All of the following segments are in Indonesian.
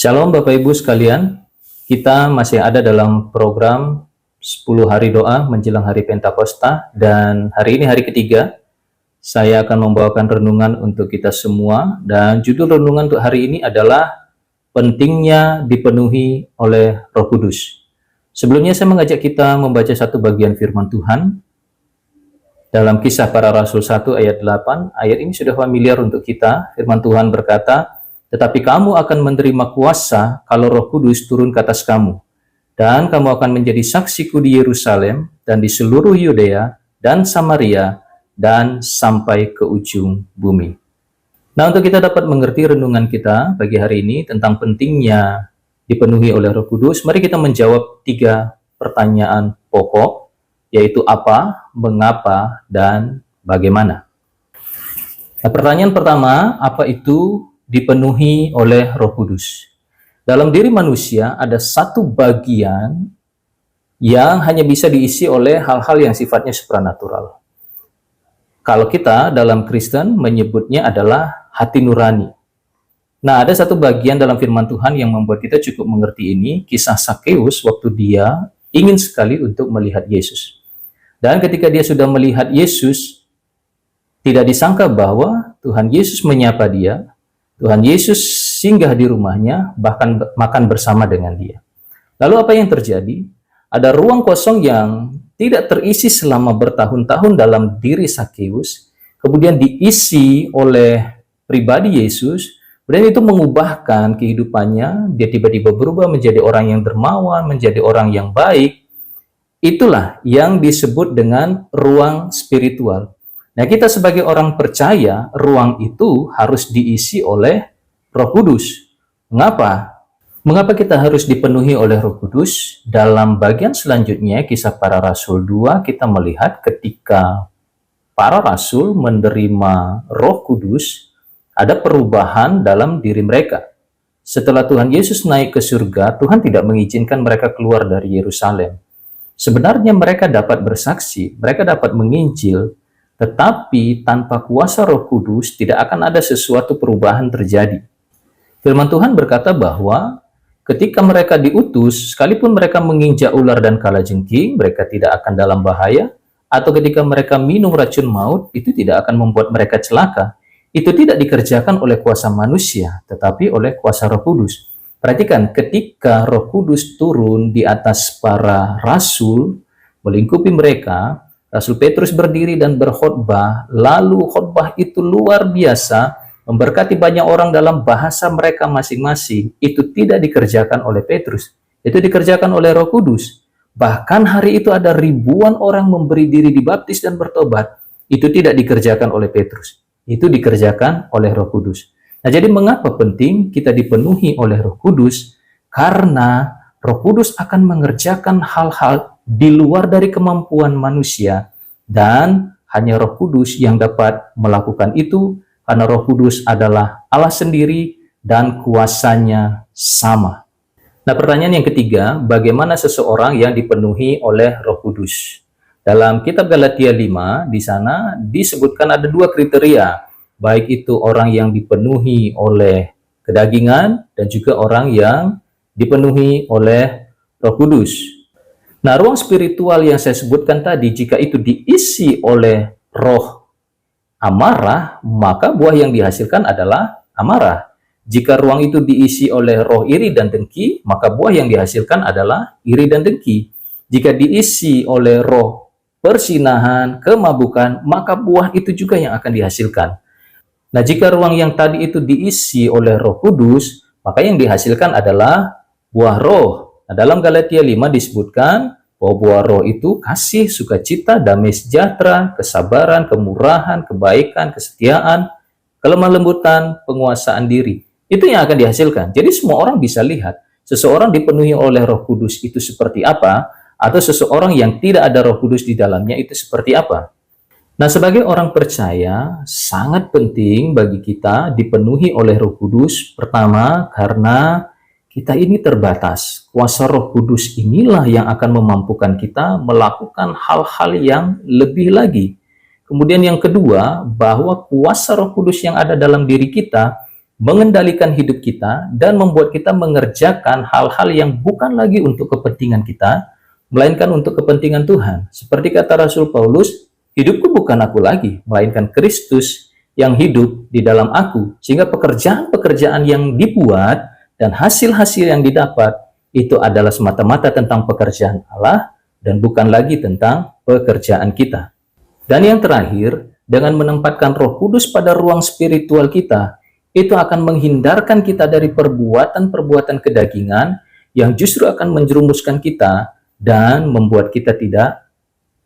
Shalom Bapak Ibu sekalian, kita masih ada dalam program 10 hari doa menjelang hari Pentakosta, dan hari ini hari ketiga. Saya akan membawakan renungan untuk kita semua, dan judul renungan untuk hari ini adalah pentingnya dipenuhi oleh Roh Kudus. Sebelumnya saya mengajak kita membaca satu bagian firman Tuhan dalam Kisah Para Rasul 1 ayat 8. Ayat ini sudah familiar untuk kita. Firman Tuhan berkata, "Tetapi kamu akan menerima kuasa kalau Roh Kudus turun ke atas kamu, dan kamu akan menjadi saksiku di Yerusalem dan di seluruh Yudea dan Samaria dan sampai ke ujung bumi." Nah, untuk kita dapat mengerti renungan kita pagi hari ini tentang pentingnya dipenuhi oleh Roh Kudus, mari kita menjawab 3 pertanyaan pokok, yaitu apa, mengapa, dan bagaimana. Nah, pertanyaan pertama, apa itu dipenuhi oleh Roh Kudus? Dalam diri manusia ada satu bagian yang hanya bisa diisi oleh hal-hal yang sifatnya supranatural. Kalau kita dalam Kristen menyebutnya adalah hati nurani. Nah, ada satu bagian dalam firman Tuhan yang membuat kita cukup mengerti ini, kisah Sakeus waktu dia ingin sekali untuk melihat Yesus. Dan ketika dia sudah melihat Yesus, tidak disangka bahwa Tuhan Yesus menyapa dia, Tuhan Yesus singgah di rumahnya, bahkan makan bersama dengan dia. Lalu apa yang terjadi? Ada ruang kosong yang tidak terisi selama bertahun-tahun dalam diri Sakeus, kemudian diisi oleh pribadi Yesus, dan itu mengubahkan kehidupannya. Dia tiba-tiba berubah menjadi orang yang dermawan, menjadi orang yang baik. Itulah yang disebut dengan ruang spiritual. Nah, kita sebagai orang percaya, ruang itu harus diisi oleh Roh Kudus. Mengapa? Mengapa kita harus dipenuhi oleh Roh Kudus? Dalam bagian selanjutnya, Kisah Para Rasul 2, kita melihat ketika para rasul menerima Roh Kudus, ada perubahan dalam diri mereka. Setelah Tuhan Yesus naik ke surga, Tuhan tidak mengizinkan mereka keluar dari Yerusalem. Sebenarnya mereka dapat bersaksi, mereka dapat menginjil, tetapi tanpa kuasa Roh Kudus tidak akan ada sesuatu perubahan terjadi. Firman Tuhan berkata bahwa ketika mereka diutus, sekalipun mereka menginjak ular dan kalajengking, mereka tidak akan dalam bahaya, atau ketika mereka minum racun maut, itu tidak akan membuat mereka celaka. Itu tidak dikerjakan oleh kuasa manusia, tetapi oleh kuasa Roh Kudus. Perhatikan, ketika Roh Kudus turun di atas para rasul, melingkupi mereka, Rasul Petrus berdiri dan berkhotbah, lalu khotbah itu luar biasa, memberkati banyak orang dalam bahasa mereka masing-masing. Itu tidak dikerjakan oleh Petrus, itu dikerjakan oleh Roh Kudus. Bahkan hari itu ada ribuan orang memberi diri dibaptis dan bertobat. Itu tidak dikerjakan oleh Petrus, itu dikerjakan oleh Roh Kudus. Nah, jadi mengapa penting kita dipenuhi oleh Roh Kudus? Karena Roh Kudus akan mengerjakan hal-hal di luar dari kemampuan manusia, dan hanya Roh Kudus yang dapat melakukan itu, karena Roh Kudus adalah Allah sendiri dan kuasanya sama. Nah, pertanyaan yang ketiga, bagaimana seseorang yang dipenuhi oleh Roh Kudus? Dalam kitab Galatia 5, di sana disebutkan ada 2 kriteria, baik itu orang yang dipenuhi oleh kedagingan dan juga orang yang dipenuhi oleh Roh Kudus. Nah, ruang spiritual yang saya sebutkan tadi, jika itu diisi oleh roh amarah, maka buah yang dihasilkan adalah amarah. Jika ruang itu diisi oleh roh iri dan dengki, maka buah yang dihasilkan adalah iri dan dengki. Jika diisi oleh roh persinahan, kemabukan, maka buah itu juga yang akan dihasilkan. Nah, jika ruang yang tadi itu diisi oleh Roh Kudus, maka yang dihasilkan adalah buah roh. Nah, dalam Galatia 5 disebutkan bahwa buah roh itu kasih, sukacita, damai sejahtera, kesabaran, kemurahan, kebaikan, kesetiaan, kelemah lembutan, penguasaan diri. Itu yang akan dihasilkan. Jadi semua orang bisa lihat seseorang dipenuhi oleh Roh Kudus itu seperti apa, atau seseorang yang tidak ada Roh Kudus di dalamnya itu seperti apa. Nah, sebagai orang percaya, sangat penting bagi kita dipenuhi oleh Roh Kudus. Pertama, karena kita ini terbatas. Kuasa Roh Kudus inilah yang akan memampukan kita melakukan hal-hal yang lebih lagi. Kemudian yang kedua, bahwa kuasa Roh Kudus yang ada dalam diri kita mengendalikan hidup kita dan membuat kita mengerjakan hal-hal yang bukan lagi untuk kepentingan kita, melainkan untuk kepentingan Tuhan. Seperti kata Rasul Paulus, hidupku bukan aku lagi, melainkan Kristus yang hidup di dalam aku. Sehingga pekerjaan-pekerjaan yang dibuat dan hasil-hasil yang didapat itu adalah semata-mata tentang pekerjaan Allah dan bukan lagi tentang pekerjaan kita. Dan yang terakhir, dengan menempatkan Roh Kudus pada ruang spiritual kita, itu akan menghindarkan kita dari perbuatan-perbuatan kedagingan yang justru akan menjerumuskan kita dan membuat kita tidak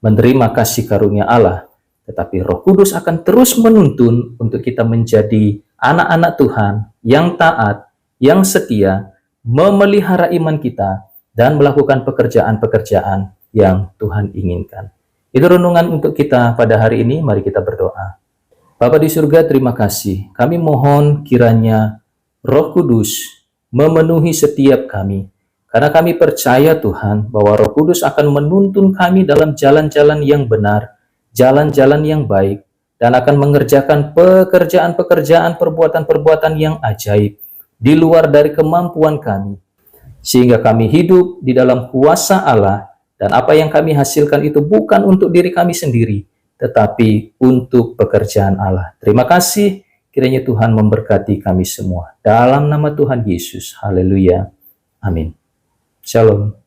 menerima kasih karunia Allah. Tetapi Roh Kudus akan terus menuntun untuk kita menjadi anak-anak Tuhan yang taat, yang setia, memelihara iman kita, dan melakukan pekerjaan-pekerjaan yang Tuhan inginkan. Itu renungan untuk kita pada hari ini. Mari kita berdoa. Bapa di surga, terima kasih. Kami mohon kiranya Roh Kudus memenuhi setiap kami. Karena kami percaya Tuhan bahwa Roh Kudus akan menuntun kami dalam jalan-jalan yang benar, jalan-jalan yang baik, dan akan mengerjakan pekerjaan-pekerjaan, perbuatan-perbuatan yang ajaib di luar dari kemampuan kami. Sehingga kami hidup di dalam kuasa Allah, dan apa yang kami hasilkan itu bukan untuk diri kami sendiri, tetapi untuk pekerjaan Allah. Terima kasih, kiranya Tuhan memberkati kami semua. Dalam nama Tuhan Yesus, haleluya, amin. Shalom.